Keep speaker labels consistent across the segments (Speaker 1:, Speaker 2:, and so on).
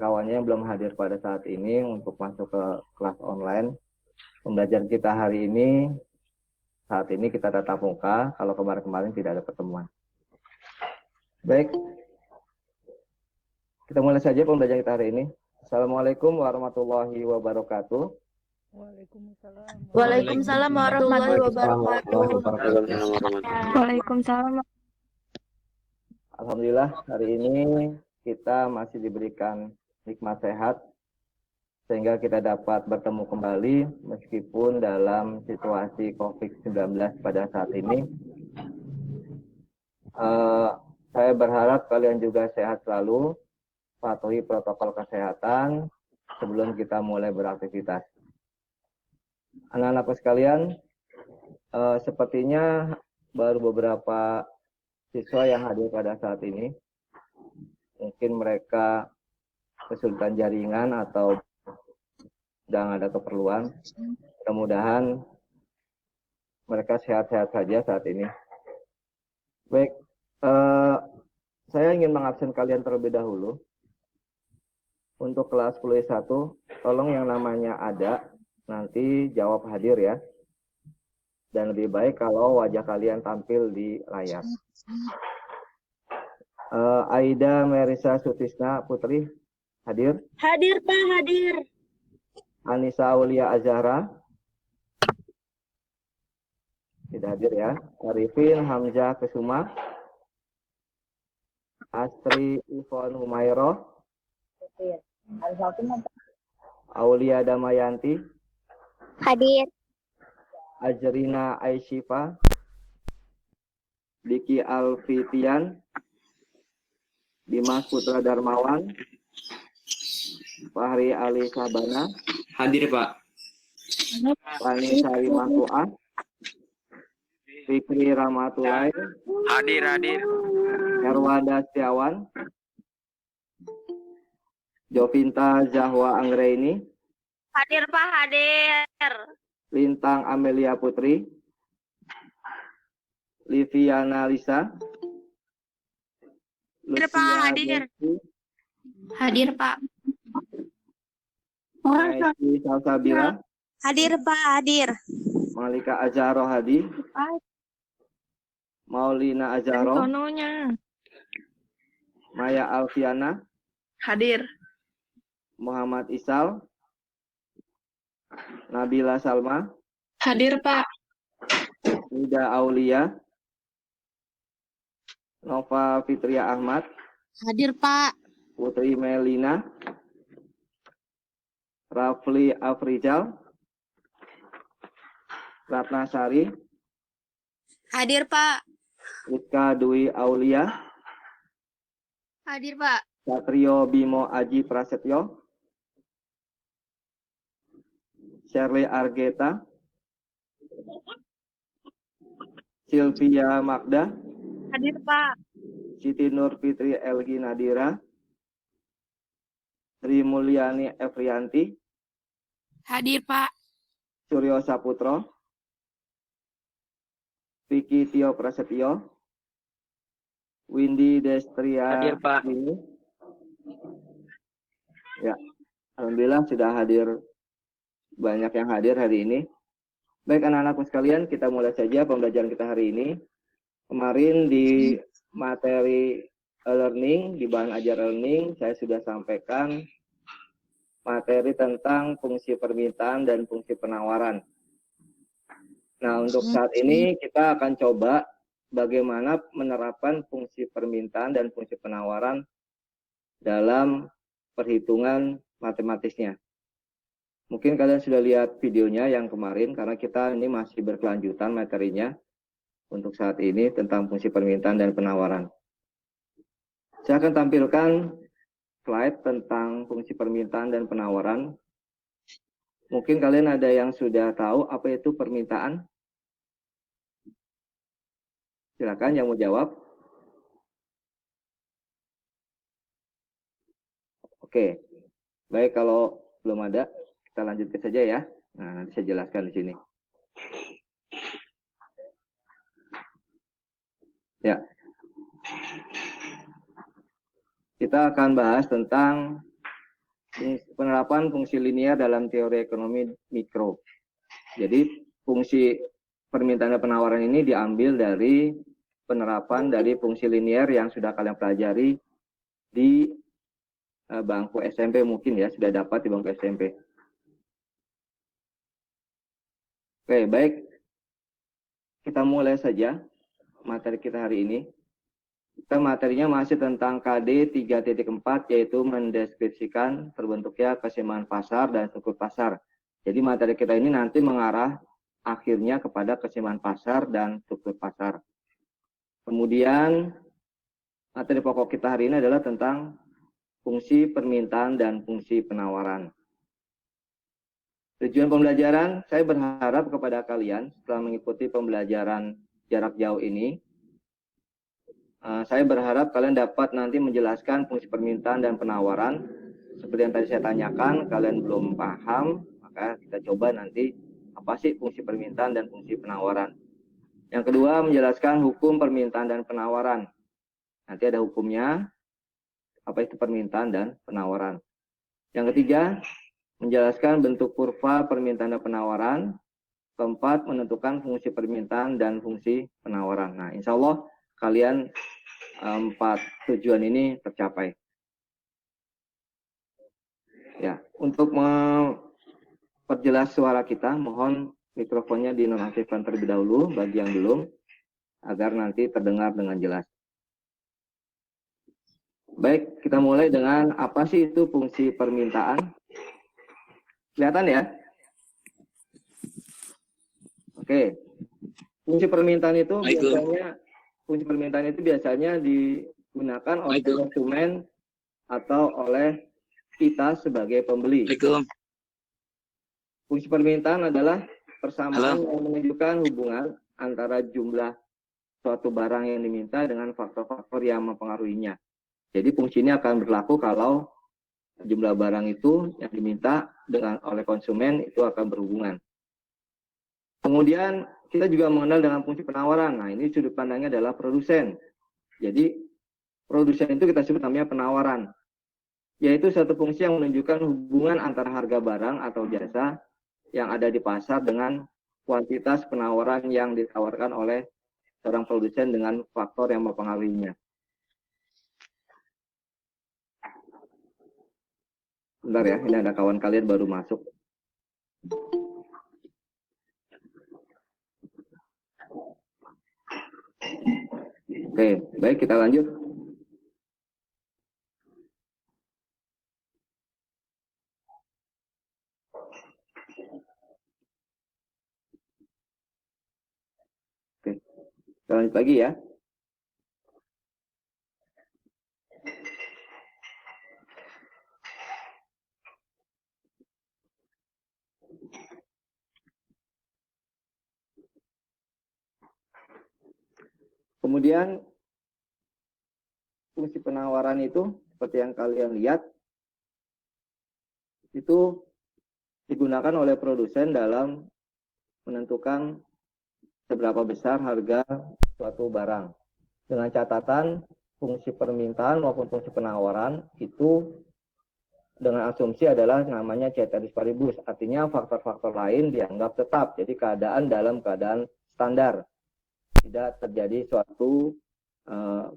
Speaker 1: kawan-kawannya yang belum hadir pada saat ini untuk masuk ke kelas online. Pembelajaran kita hari ini, saat ini kita tatap muka, kalau kemarin-kemarin tidak ada pertemuan. Baik, kita mulai saja pembelajaran kita hari ini. Assalamualaikum warahmatullahi wabarakatuh.
Speaker 2: Waalaikumsalam warahmatullahi wabarakatuh.
Speaker 3: Waalaikumsalam.
Speaker 1: Alhamdulillah hari ini kita masih diberikan nikmat sehat sehingga kita dapat bertemu kembali meskipun dalam situasi COVID-19 pada saat ini. Saya berharap kalian juga sehat selalu, patuhi protokol kesehatan sebelum kita mulai beraktivitas. Anak-anakku sekalian, sepertinya baru beberapa siswa yang hadir pada saat ini. Mungkin mereka kesulitan jaringan atau sedang ada keperluan. Mudah-mudahan mereka sehat-sehat saja saat ini. Baik, saya ingin mengabsen kalian terlebih dahulu. Untuk kelas 10 tolong yang namanya ada, nanti jawab hadir ya. Dan lebih baik kalau wajah kalian tampil di layar. Aida Merisa Sutisna Putri hadir?
Speaker 2: Hadir Pak, hadir.
Speaker 1: Anissa Aulia Azhara? Tidak hadir ya. Arifin Hamzah Kesuma? Astri Ivon Humayroh? Aulia Damayanti?
Speaker 3: Hadir.
Speaker 1: Ajrina Aisyifa? Diki Alfitian? Dimas Putra Darmawan? Fahri Ali Sabana?
Speaker 4: Hadir Pak.
Speaker 1: Fani Salimah Fuad? Fikri Ramatulai?
Speaker 4: Hadir.
Speaker 1: Herwada Setiawan? Jovinta Zahwa Anggraini?
Speaker 2: Hadir Pak, hadir.
Speaker 1: Lintang Amelia Putri? Liviana Lisa?
Speaker 2: Hadir Pak, hadir.
Speaker 3: Hadir Pak.
Speaker 1: Messi Salsabila?
Speaker 2: Hadir Pak, hadir.
Speaker 1: Malika Azharo Hadi? Maulina Azharo? Maya Alfiana?
Speaker 2: Hadir.
Speaker 1: Muhammad Isal? Nabila Salma?
Speaker 3: Hadir Pak.
Speaker 1: Nida Aulia? Nova Fitria Ahmad?
Speaker 2: Hadir Pak.
Speaker 1: Putri Melina? Rafli Afrizal? Ratna Sari?
Speaker 2: Hadir Pak.
Speaker 1: Rizka Dwi Aulia?
Speaker 2: Hadir Pak.
Speaker 1: Satrio Bimo Aji Prasetyo? Shirley Argeta? Sylvia Magda?
Speaker 2: Hadir Pak.
Speaker 1: Siti Nur Fitri Elgi Nadira? Sri Mulyani Efrianti?
Speaker 2: Hadir Pak.
Speaker 1: Suryo Saputro? Vicky Tio Prasetyo? Windy Destria?
Speaker 4: Hadir Pak.
Speaker 1: Ya, alhamdulillah sudah hadir, banyak yang hadir hari ini. Baik anak-anakku sekalian, kita mulai saja pembelajaran kita hari ini. Kemarin di materi learning, di bahan ajar learning, saya sudah sampaikan materi tentang fungsi permintaan dan fungsi penawaran. Nah, untuk saat ini kita akan coba bagaimana menerapkan fungsi permintaan dan fungsi penawaran dalam perhitungan matematisnya. Mungkin kalian sudah lihat videonya yang kemarin, karena kita ini masih berkelanjutan materinya untuk saat ini tentang fungsi permintaan dan penawaran. Saya akan tampilkan slide tentang fungsi permintaan dan penawaran. Mungkin kalian ada yang sudah tahu apa itu permintaan? Silakan yang mau jawab. Oke, baik, kalau belum ada, kita lanjutkan saja ya. Nah, nanti saya jelaskan di sini. Ya, kita akan bahas tentang penerapan fungsi linear dalam teori ekonomi mikro. Jadi fungsi permintaan dan penawaran ini diambil dari penerapan dari fungsi linear yang sudah kalian pelajari di bangku SMP mungkin ya, sudah dapat di bangku SMP. Oke, baik. Kita mulai saja materi kita hari ini. Kita materinya masih tentang KD 3.4, yaitu mendeskripsikan terbentuknya keseimbangan pasar dan struktur pasar. Jadi materi kita ini nanti mengarah akhirnya kepada keseimbangan pasar dan struktur pasar. Kemudian materi pokok kita hari ini adalah tentang fungsi permintaan dan fungsi penawaran. Tujuan pembelajaran, saya berharap kepada kalian setelah mengikuti pembelajaran jarak jauh ini, saya berharap kalian dapat nanti menjelaskan fungsi permintaan dan penawaran. Seperti yang tadi saya tanyakan, kalian belum paham, maka kita coba nanti apa sih fungsi permintaan dan fungsi penawaran. Yang kedua, menjelaskan hukum permintaan dan penawaran. Nanti ada hukumnya, apa itu permintaan dan penawaran. Yang ketiga, menjelaskan bentuk kurva permintaan dan penawaran. Keempat, menentukan fungsi permintaan dan fungsi penawaran. Nah, insya Allah kalian 4 tujuan ini tercapai. Ya, untuk memperjelas suara kita, mohon mikrofonnya dinonaktifkan terlebih dahulu bagi yang belum, agar nanti terdengar dengan jelas. Baik, kita mulai dengan apa sih itu fungsi permintaan? Kelihatan ya? Oke. Fungsi permintaan itu biasanya digunakan oleh konsumen atau oleh kita sebagai pembeli. Fungsi permintaan adalah persamaan yang menunjukkan hubungan antara jumlah suatu barang yang diminta dengan faktor-faktor yang mempengaruhinya. Jadi fungsi ini akan berlaku kalau jumlah barang itu yang diminta oleh konsumen itu akan berhubungan. Kemudian kita juga mengenal dengan fungsi penawaran. Nah, ini sudut pandangnya adalah produsen. Jadi produsen itu kita sebut namanya penawaran, yaitu satu fungsi yang menunjukkan hubungan antara harga barang atau jasa yang ada di pasar dengan kuantitas penawaran yang ditawarkan oleh seorang produsen dengan faktor yang mempengaruhinya. Bentar ya, ini ada kawan kalian baru masuk. Oke, baik, kita lanjut. Oke, kita lanjut lagi ya. Kemudian fungsi penawaran itu seperti yang kalian lihat itu digunakan oleh produsen dalam menentukan seberapa besar harga suatu barang. Dengan catatan fungsi permintaan maupun fungsi penawaran itu dengan asumsi adalah namanya ceteris paribus, artinya faktor-faktor lain dianggap tetap. Jadi keadaan dalam keadaan standar, tidak terjadi suatu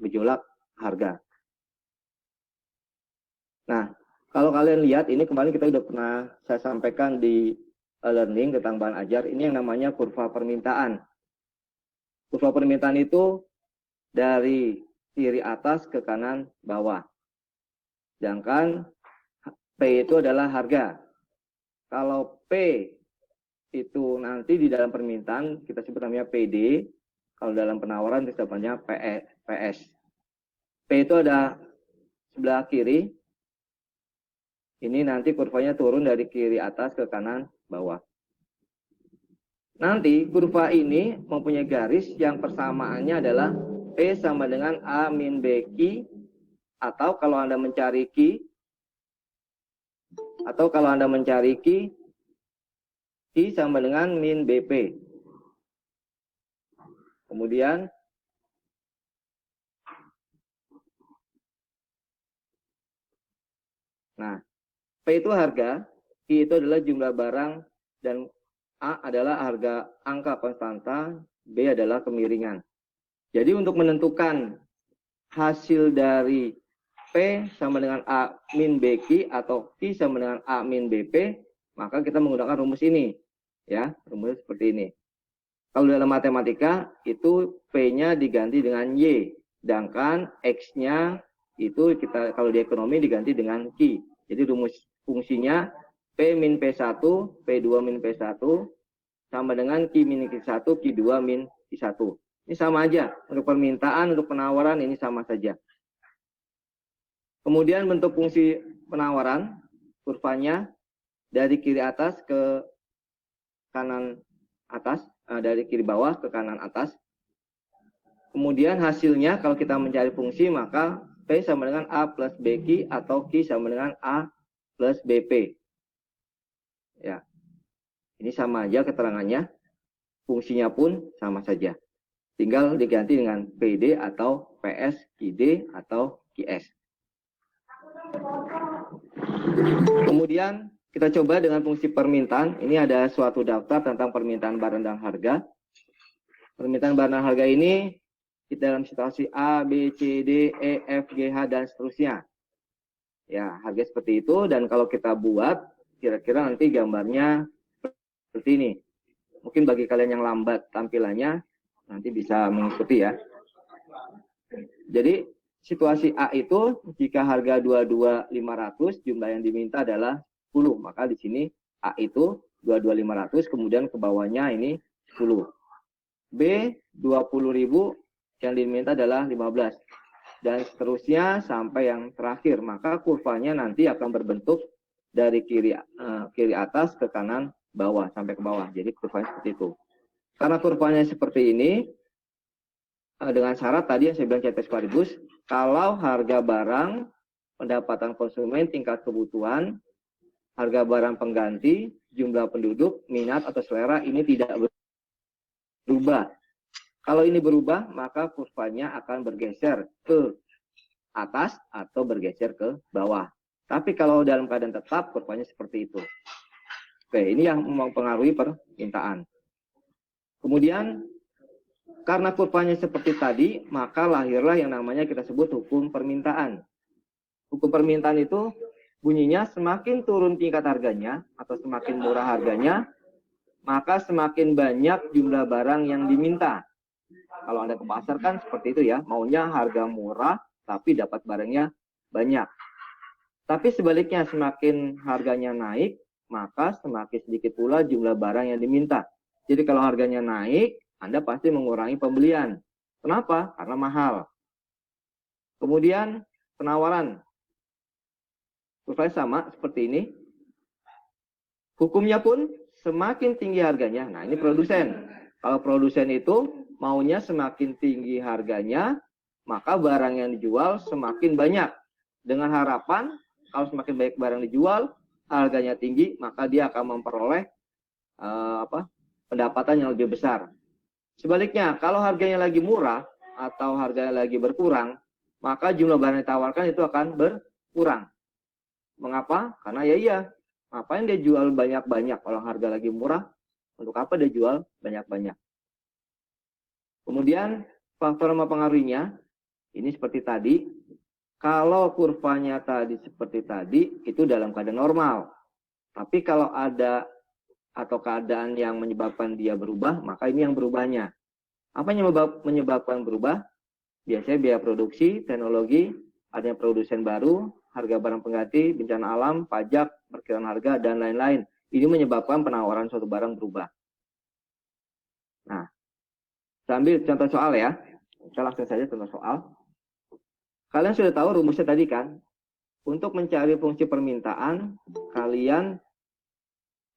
Speaker 1: gejolak harga. Nah, kalau kalian lihat ini kemarin kita sudah pernah saya sampaikan di learning tentang bahan ajar, ini yang namanya kurva permintaan. Kurva permintaan itu dari kiri atas ke kanan bawah. Sedangkan P itu adalah harga. Kalau P itu nanti di dalam permintaan kita sebut namanya PD, kalau dalam penawaran kita sebutnya PS. P itu ada sebelah kiri. Ini nanti kurvanya turun dari kiri atas ke kanan bawah. Nanti kurva ini mempunyai garis yang persamaannya adalah P sama dengan A min B Q, atau kalau Anda mencari Q, Q sama dengan min BP. Kemudian nah, P itu harga, Q itu adalah jumlah barang, dan A adalah harga angka konstanta, B adalah kemiringan. Jadi untuk menentukan hasil dari P sama dengan A min BQ atau Q sama dengan A min BP, maka kita menggunakan rumus ini. Ya, rumus seperti ini. Kalau dalam matematika itu P-nya diganti dengan Y, sedangkan X-nya itu kita kalau di ekonomi diganti dengan Q. Jadi rumus fungsinya P min P1, P2 min P1 sama dengan Q min Q1, Q2 min Q1. Ini sama aja. Untuk permintaan, untuk penawaran ini sama saja. Kemudian bentuk fungsi penawaran, kurvanya dari kiri atas ke kanan atas, dari kiri bawah ke kanan atas. Kemudian hasilnya kalau kita mencari fungsi maka P sama dengan A plus BQ atau Q sama dengan A plus BP. Ya, ini sama aja keterangannya, fungsinya pun sama saja. Tinggal diganti dengan PD atau PS, QD atau QS. Kemudian kita coba dengan fungsi permintaan. Ini ada suatu daftar tentang permintaan barang dan harga. Permintaan barang dan harga ini kita dalam situasi A, B, C, D, E, F, G, H, dan seterusnya. Ya, harga seperti itu. Dan kalau kita buat, kira-kira nanti gambarnya seperti ini. Mungkin bagi kalian yang lambat tampilannya, nanti bisa mengikuti ya. Jadi situasi A itu jika harga 22.500 jumlah yang diminta adalah 10, maka di sini A itu 22.500 kemudian ke bawahnya ini 10. B 20.000 yang diminta adalah 15 dan seterusnya sampai yang terakhir, maka kurvanya nanti akan berbentuk dari kiri atas ke kanan bawah sampai ke bawah. Jadi kurvanya seperti itu. Karena kurvanya seperti ini, dengan syarat tadi yang saya bilang CT sekaligus, kalau harga barang, pendapatan konsumen, tingkat kebutuhan, harga barang pengganti, jumlah penduduk, minat atau selera ini tidak berubah. Kalau ini berubah, maka kurvanya akan bergeser ke atas atau bergeser ke bawah. Tapi kalau dalam keadaan tetap, kurvanya seperti itu. Oke, ini yang mempengaruhi permintaan. Kemudian, karena kurvanya seperti tadi, maka lahirlah yang namanya kita sebut hukum permintaan. Hukum permintaan itu bunyinya semakin turun tingkat harganya atau semakin murah harganya, maka semakin banyak jumlah barang yang diminta. Kalau Anda ke pasar kan seperti itu ya, maunya harga murah tapi dapat barangnya banyak. Tapi sebaliknya semakin harganya naik, maka semakin sedikit pula jumlah barang yang diminta. Jadi kalau harganya naik, Anda pasti mengurangi pembelian. Kenapa? Karena mahal. Kemudian penawaran. Kurvanya sama seperti ini. Hukumnya pun semakin tinggi harganya. Nah, ini produsen. Kalau produsen itu maunya semakin tinggi harganya, maka barang yang dijual semakin banyak. Dengan harapan kalau semakin banyak barang dijual, harganya tinggi, maka dia akan memperoleh pendapatan yang lebih besar. Sebaliknya, kalau harganya lagi murah atau harganya lagi berkurang, maka jumlah barang yang ditawarkan itu akan berkurang. Mengapa? Karena ya iya, ngapain dia jual banyak-banyak kalau harga lagi murah? Untuk apa dia jual banyak-banyak? Kemudian faktor mempengaruhinya, ini seperti tadi. Kalau kurvanya tadi seperti tadi, itu dalam keadaan normal. Tapi kalau ada atau keadaan yang menyebabkan dia berubah, maka ini yang berubahnya. Apa yang menyebabkan berubah? Biasanya biaya produksi, teknologi, adanya produsen baru, harga barang pengganti, bencana alam, pajak, perkiraan harga, dan lain-lain. Ini menyebabkan penawaran suatu barang berubah. Nah, sambil contoh soal ya. Kita langsung saja contoh soal. Kalian sudah tahu rumusnya tadi kan? Untuk mencari fungsi permintaan, kalian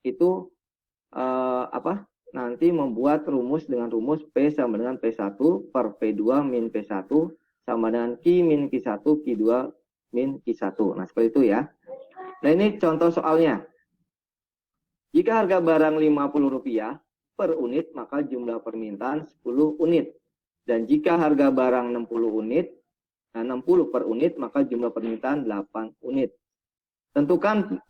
Speaker 1: itu nanti membuat rumus dengan rumus P sama dengan P1 per P2 min P1 sama dengan Q min Q1 Q2 min Q1. Nah, seperti itu ya. Nah, ini contoh soalnya. Jika harga barang Rp50 per unit, maka jumlah permintaan 10 unit. Dan jika harga barang 60 unit, nah 60 per unit, maka jumlah permintaan 8 unit. Tentukan